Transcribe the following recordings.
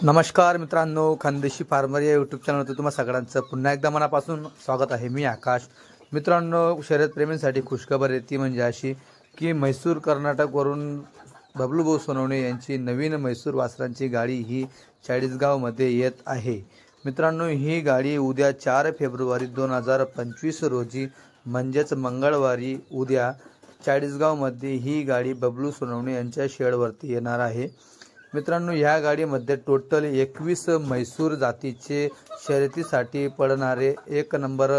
नमस्कार मित्रांनो, खानदेशी फार्मर या यूट्यूब चॅनलवर तुम्हा सगळ्यांचं पुन्हा एकदा मनापासून स्वागत आहे। मी आकाश। मित्रांनो, शर्यत प्रेमींसाठी खुशखबर आहे, ती म्हणजे अशी की म्हैसूर कर्नाटकवरून बबलूभाऊ सोनवणे यांची नवीन म्हैसूर वासरांची गाडी ही चाळीसगावमध्ये येत आहे। मित्रांनो, ही गाडी उद्या 4 फेब्रुवारी 2025 रोजी म्हणजेच मंगळवारी उद्या चाळीसगावमध्ये ही गाडी बबलू सोनवणे यांच्या शेडवरती येणार आहे। मित्रांनो, या गाडीमध्ये टोटल 21 म्हैसूर जातीचे शर्यतीसाठी पडणारे एक नंबर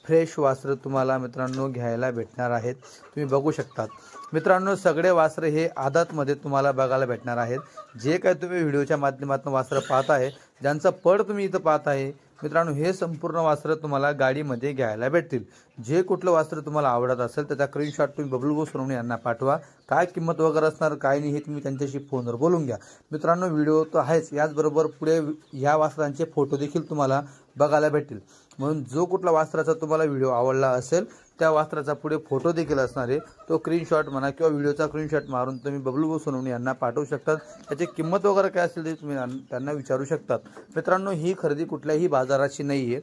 फ्रेश वासर तुम्हाला मित्रांनो घ्यायला भेटणार आहेत। तुम्ही बघू शकतात मित्रांनो, सगळे वासर हे आदातमध्ये तुम्हाला बघायला भेटणार आहेत। जे काय तुम्ही व्हिडिओच्या माध्यमातून वासर पाहत आहे, ज्यांचा पड तुम्ही इथं पाहत आहे मित्रांनो, हे संपूर्ण वासर तुम्हाला गाडीमध्ये घ्यायला भेटतील। जे कुठलं वासर तुम्हाला आवडत असेल त्याचा स्क्रीनशॉट तुम्ही बबलूभाऊ सोनवणे यांना पाठवा। काय किंमत वगैरे असणार काय नाही हे तुम्ही त्यांच्याशी फोनवर बोलून घ्या। मित्रांनो, व्हिडिओ तर आहेच, याचबरोबर पुढे ह्या वासरांचे फोटो देखील तुम्हाला बघायला भेटतील। म्हणून जो कुठला वासराचा तुम्हाला व्हिडिओ आवडला असेल त्या वासराचा पुढे फोटो देखील असणार आहे, तो स्क्रीनशॉट म्हणा किंवा व्हिडिओचा स्क्रीनशॉट मारून तुम्ही बबलूभाऊ सोनवणे यांना पाठवू शकतात। त्याची किंमत वगैरे काय असेल ते तुम्ही त्यांना विचारू शकतात। मित्रांनो, ही खरेदी कुठल्याही बाजाराची नाही आहे,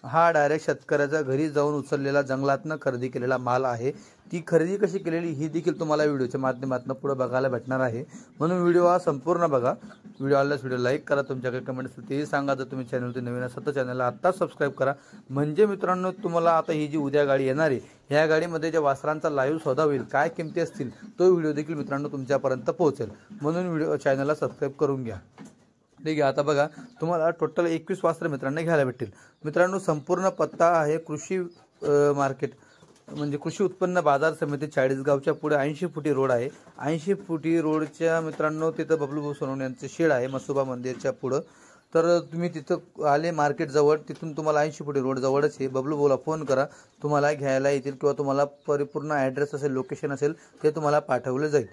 हा डायरेक्ट शेतकऱ्याच्या घरी जाऊन उचललेला जंगलातनं खरेदी केलेला माल आहे। ती खरेदी कशी केलेली ही देखील तुम्हाला व्हिडिओच्या माध्यमातून पुढे बघायला भेटणार आहे। म्हणून व्हिडिओ हा संपूर्ण बघा। व्हिडिओ आवडल्यास व्हिडिओ लाईक करा, तुमच्या काही कमेंट असतील तेही सांगा। जर तुम्ही चॅनलवरती नवीन असाल तर चॅनलला आत्ताच सबस्क्राईब करा, म्हणजे मित्रांनो तुम्हाला आता ही जी उद्या गाडी येणार आहे ह्या गाडीमध्ये ज्या वासरांचा लाईव्ह सौदा होईल, काय किमती असतील तो व्हिडिओ देखील मित्रांनो तुमच्यापर्यंत पोहोचेल। म्हणून व्हिडिओ चॅनलला सबस्क्राईब करून घ्या। ठीक आहे, आता बघा तुम्हाला टोटल 21 वासर मित्रांनो घ्यायला भेटतील। मित्रांनो, संपूर्ण पत्ता आहे कृषी मार्केट म्हणजे कृषी उत्पन्न बाजार समिती चाळीसगावच्या पुढे 80 फुटी रोड आहे। 80 फुटी रोडच्या मित्रांनो तिथं बबलूभाऊ सोनवणे यांचे शेड आहे मसोबा मंदिरच्या पुढं। तर तुम्ही तिथं आले मार्केट जवळ, तिथून तुम्हाला 80 फुटी रोड जवळच आहे। बबलूभाऊला फोन करा, तुम्हाला घ्यायला येतील किंवा तुम्हाला परिपूर्ण ॲड्रेस असेल लोकेशन असेल ते तुम्हाला पाठवले जाईल,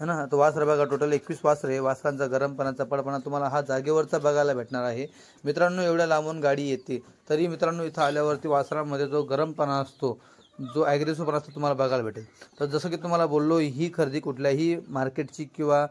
है ना। तो वासर बघा, टोटल 21 वासर आहे। वासरांचा गरमपणा चपळपणा तुम्हाला हा जागेवरचा बघायला भेटणार आहे। मित्रांनो, एवढ्या लांबून गाडी येते तरी मित्रांनो इथं आल्यावरती वासरांमध्ये जो गरमपणा असतो, जो ॲग्रेसिव्हपणा असतो तुम्हाला बघायला भेटेल। तर जसं की तुम्हाला बोललो, ही खरेदी कुठल्याही मार्केटची किंवा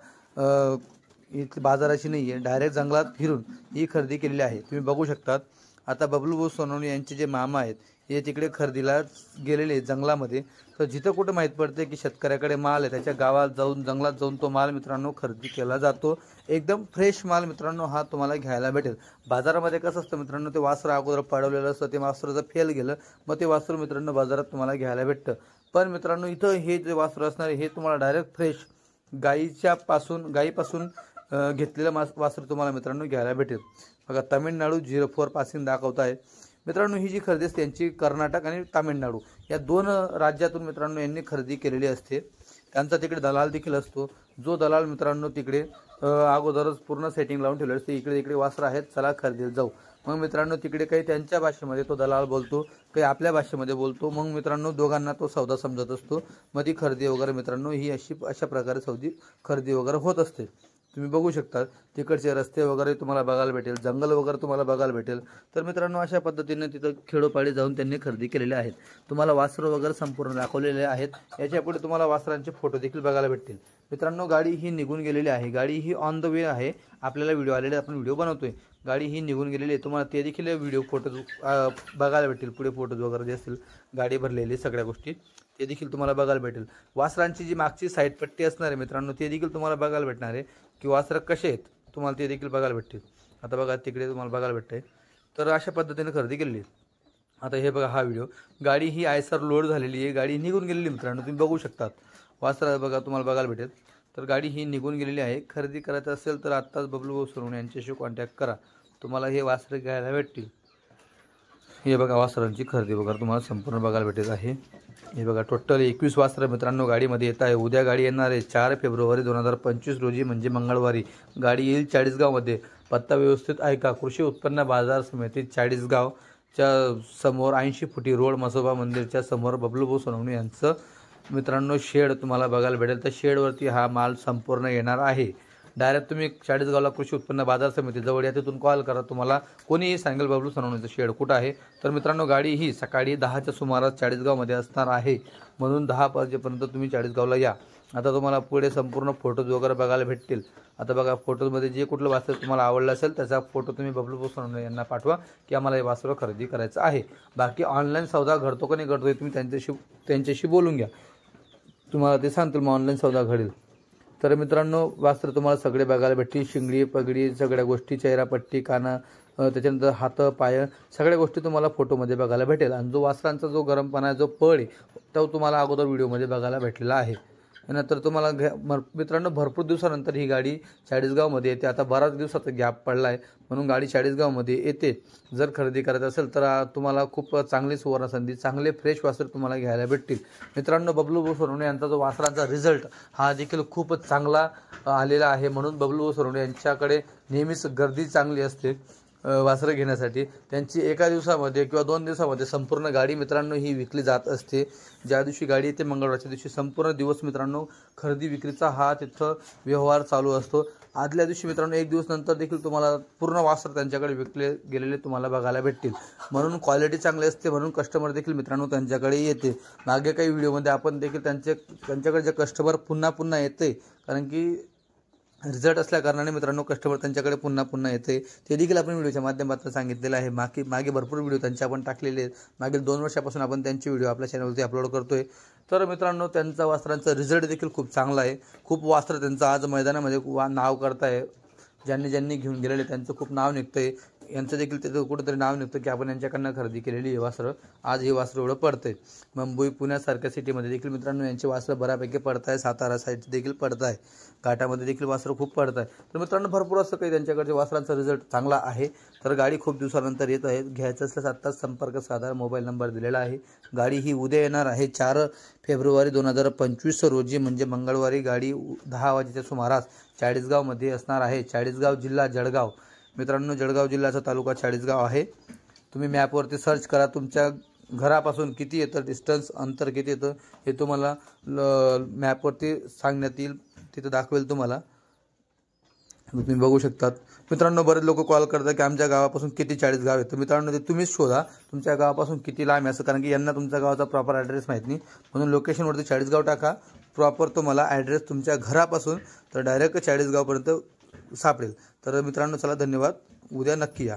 इथली बाजाराची नाही आहे, डायरेक्ट जंगलात फिरून ही खरेदी केलेली आहे। तुम्ही बघू शकतात। आता बबलूभाऊ सोनवणे यांचे जे मामा आहेत हे तिकडे खरेदीला गेलेले जंगलामध्ये। तर जिथं कुठं माहीत पडते की शेतकऱ्याकडे माल आहे, त्याच्या गावात जाऊन जंगलात जाऊन तो माल मित्रांनो खरेदी केला जातो। एकदम फ्रेश माल मित्रांनो हा तुम्हाला घ्यायला भेटेल। बाजारामध्ये कसं असतं मित्रांनो, ते वासर अगोदर पडवलेलं असतं, ते वासर जर फेल गेलं मग ते वासर मित्रांनो बाजारात तुम्हाला घ्यायला भेटतं। पण मित्रांनो, इथं हे जे वासर असणार हे तुम्हाला डायरेक्ट फ्रेश गाईपासून घेतलेलं वासर तुम्हाला मित्रांनो घ्यायला भेटेल। बघा, तामिळनाडू 04 पासिंग दाखवत आहे। मित्रांनो, ही जी खरेदी असते त्यांची कर्नाटक आणि तामिळनाडू या दोन राज्यातून मित्रांनो यांनी खरेदी केलेली असते। त्यांचा तिकडे दलाल देखील असतो, जो दलाल मित्रांनो तिकडे अगोदरच पूर्ण सेटिंग लावून ठेवले असते, इकडे वासर आहेत चला खरेदीला जाऊ। मग मित्रांनो तिकडे काही त्यांच्या भाषेमध्ये तो दलाल बोलतो, काही आपल्या भाषेमध्ये बोलतो। मग मित्रांनो दोघांना तो सौदा समजत असतो, मग ती खरेदी वगैरे मित्रांनो ही अशा प्रकारे खरेदी वगैरे होत असते। तुम्ही बघू शकता तिकडचे रस्ते वगैरे तुम्हाला बघायला भेटेल, जंगल वगैरे तुम्हाला बघायला भेटेल। तर मित्रांनो अशा पद्धतीने तिथं खेडोपाडी जाऊन त्यांनी खरेदी केलेले आहेत। तुम्हाला वासर वगैरे संपूर्ण दाखवलेले आहेत। याच्या पुढे तुम्हाला वासरांचे फोटो देखील बघायला भेटतील। मित्रांनो, गाडी ही निघून गेलेली आहे, गाडी ही ऑन द वे आहे। आपल्याला व्हिडिओ आलेले, आपण व्हिडिओ बनवतोय, गाडी ही निघून गेलेली आहे। तुम्हाला ते देखील व्हिडिओ फोटोज बघायला भेटतील, पुढे फोटोज वगैरे जे असतील गाडी भरलेली सगळ्या गोष्टी ते देखील तुम्हाला बघायला भेटेल। वासरांची जी मागची साईड पट्टी असणार आहे मित्रांनो ते देखील तुम्हाला बघायला भेटणार आहे, की वासरं कसे आहेत तुम्हाला ते देखील बघायला भेटतील। आता बघा तिकडे तुम्हाला बघायला भेटतंय। तर अशा पद्धतीने खरेदी केलेली आहे। आता हे बघा हा व्हिडिओ, गाडी ही आयसर लोड झालेली आहे, गाडी निघून गेलेली मित्रांनो तुम्ही बघू शकतात। वासर बघा तुम्हाला बघायला भेटेल। तर गाडी ही निघून गेलेली आहे। खरेदी करायचं असेल तर आत्ताच बबलूभाऊ सोनवणे यांच्याशी कॉन्टॅक्ट करा, तुम्हाला हे वासरं घ्यायला भेटतील। हे बघा वासरांची खरेदी वगैरे तुम्हाला संपूर्ण बघायला भेटत आहे। हे बघा टोटल 21 वासरं मित्रांनो गाडीमध्ये येत आहे। उद्या गाडी येणार आहे 4 फेब्रुवारी 2025 रोजी म्हणजे मंगळवारी गाडी येईल चाळीसगावमध्ये। पत्ता व्यवस्थित आहे का? कृषी उत्पन्न बाजार समिती चाळीसगावच्या समोर 80 फुटी रोड मसोबा मंदिरच्या समोर बबलूभाऊ सोनवणे यांचं मित्रांनो शेड तुम्हाला बघायला भेटेल। तर शेडवरती हा माल संपूर्ण येणार आहे। डायरेक्ट तुम्ही चाळीसगावला कृषी उत्पन्न बाजार समिती जवळ या, तिथून कॉल करा, तुम्हाला कोणीही सांगेल बबलू सोनवणेचं शेड कुठं आहे। तर मित्रांनो गाडी ही सकाळी 10च्या सुमारास चाळीसगावमध्ये असणार आहे, म्हणून 10 वाजेपर्यंत तुम्ही चाळीसगावला या। आता तुम्हाला पुढे संपूर्ण फोटोज वगैरे बघायला भेटतील। आता बघा फोटोजमध्ये जे कुठलं वासर तुम्हाला आवडलं असेल त्याचा फोटो तुम्ही बबलू सोनवणे यांना पाठवा की आम्हाला हे वासर खरेदी करायचं आहे। बाकी ऑनलाईन सौदा घडतो का नाही घडतो तुम्ही त्यांच्याशी बोलून घ्या, तुम्हाला ते सांगतील मग ऑनलाईन सौदा घडेल। तर मित्रांनो वासर तुम्हाला सगळे बघायला भेटतील, शिंगडी पगडी सगळ्या गोष्टी, चेहरापट्टी, काना, त्याच्यानंतर हात पाय सगळ्या गोष्टी तुम्हाला फोटोमध्ये बघायला भेटेल। आणि जो वासरांचा जो गरमपणा आहे, जो पळ आहे, तो तुम्हाला अगोदर व्हिडिओमध्ये बघायला भेटलेला आहे। नंतर तुम्हाला मित्रांनो भरपूर दिवसानंतर ही गाडी चाळीसगावमध्ये येते। आता बराच दिवसाचा गॅप पडला आहे म्हणून गाडी चाळीसगावमध्ये येते। जर खरेदी करायचं असेल तर तुम्हाला खूप चांगली सुवर्ण संधी, चांगले फ्रेश वासर तुम्हाला घ्यायला भेटतील। मित्रांनो बबलू सोनवणे यांचा जो वासरांचा रिझल्ट हा देखील खूपच चांगला आलेला आहे, म्हणून बबलू सोनवणे यांच्याकडे नेहमीच गर्दी चांगली असते वासरं घेण्यासाठी। त्यांची एका दिवसामध्ये किंवा 2 दिवसामध्ये संपूर्ण गाडी मित्रांनो ही विकली जात असते। ज्या दिवशी गाडी येते मंगळवारच्या दिवशी संपूर्ण दिवस मित्रांनो खरेदी विक्रीचा हा तिथं व्यवहार चालू असतो। आदल्या दिवशी मित्रांनो 1 दिवस नंतर देखील तुम्हाला पूर्ण वासर त्यांच्याकडे विकले गेलेले तुम्हाला बघायला भेटतील। म्हणून क्वालिटी चांगली असते, म्हणून कस्टमर देखील मित्रांनो त्यांच्याकडे येते। मागे काही व्हिडिओमध्ये आपण देखील त्यांच्याकडे जे कस्टमर पुन्हा येते, कारण की रिझल्ट असल्या कारणाने मित्रांनो कस्टमर त्यांच्याकडे पुन्हा येते, ते देखील आपण व्हिडिओच्या माध्यमातून सांगितलेलं आहे। मागे भरपूर व्हिडिओ त्यांचे आपण टाकलेले आहेत, मागील 2 वर्षापासून आपण त्यांचे व्हिडिओ आपल्या चॅनलवरती अपलोड करतोय। तर मित्रांनो त्यांचा वासरांचा रिझल्ट देखील खूप चांगला आहे। खूप वासर त्यांचं आज मैदानामध्ये नाव करताय, ज्यांनी घेऊन गेलेले त्यांचं खूप नाव निघतंय, यांचं देखील त्याचं कुठेतरी नाव निघतं की आपण यांच्याकडनं खरेदी केलेली हे वासरं, आज हे वासरं एवढं पडतंय। मुंबई पुण्यासारख्या सिटीमध्ये देखील मित्रांनो यांचे वासरं बऱ्यापैकी पडत आहे, सातारा साईड देखील पडत आहे, घाटामध्ये देखील वासरं खूप पडत आहे। तर मित्रांनो भरपूर असं काही त्यांच्याकडचे वासरांचा रिझल्ट चांगला आहे। तर गाडी खूप दिवसानंतर येत आहे, घ्यायचं असल्यास आत्ताच संपर्क साधा, मोबाईल नंबर दिलेला आहे। गाडी ही उद्या येणार आहे 4 फेब्रुवारी 2025 रोजी, म्हणजे मंगळवारी गाडी 10 वाजेच्या सुमारास चाळीसगावमध्ये असणार आहे। चाळीसगाव जिल्हा जळगाव मित्रांनो, जळगाव जिल्ह्याचा तालुका चाळीसगाव आहे। तुम्ही मॅपवरती सर्च करा, तुमच्या घरापासून किती येतं डिस्टन्स, अंतर किती येतं हे तुम्हाला मॅपवरती सांगण्यात येईल, तिथं दाखवेल तुम्हाला, तुम्ही बघू शकतात। मित्रांनो बरेच लोक कॉल करतात की आमच्या गावापासून किती चाळीसगाव येतं। मित्रांनो ते तुम्हीच शोधा तुमच्या गावापासून किती लांब आहे असं, कारण की यांना तुमच्या गावाचा प्रॉपर ॲड्रेस माहीत नाही, म्हणून लोकेशनवरती चाळीसगाव टाका, प्रॉपर तुम्हाला ॲड्रेस तुमच्या घरापासून तर डायरेक्ट चाळीसगावपर्यंत सापडेल। तर मित्रांनो चला धन्यवाद, उद्या नक्की या।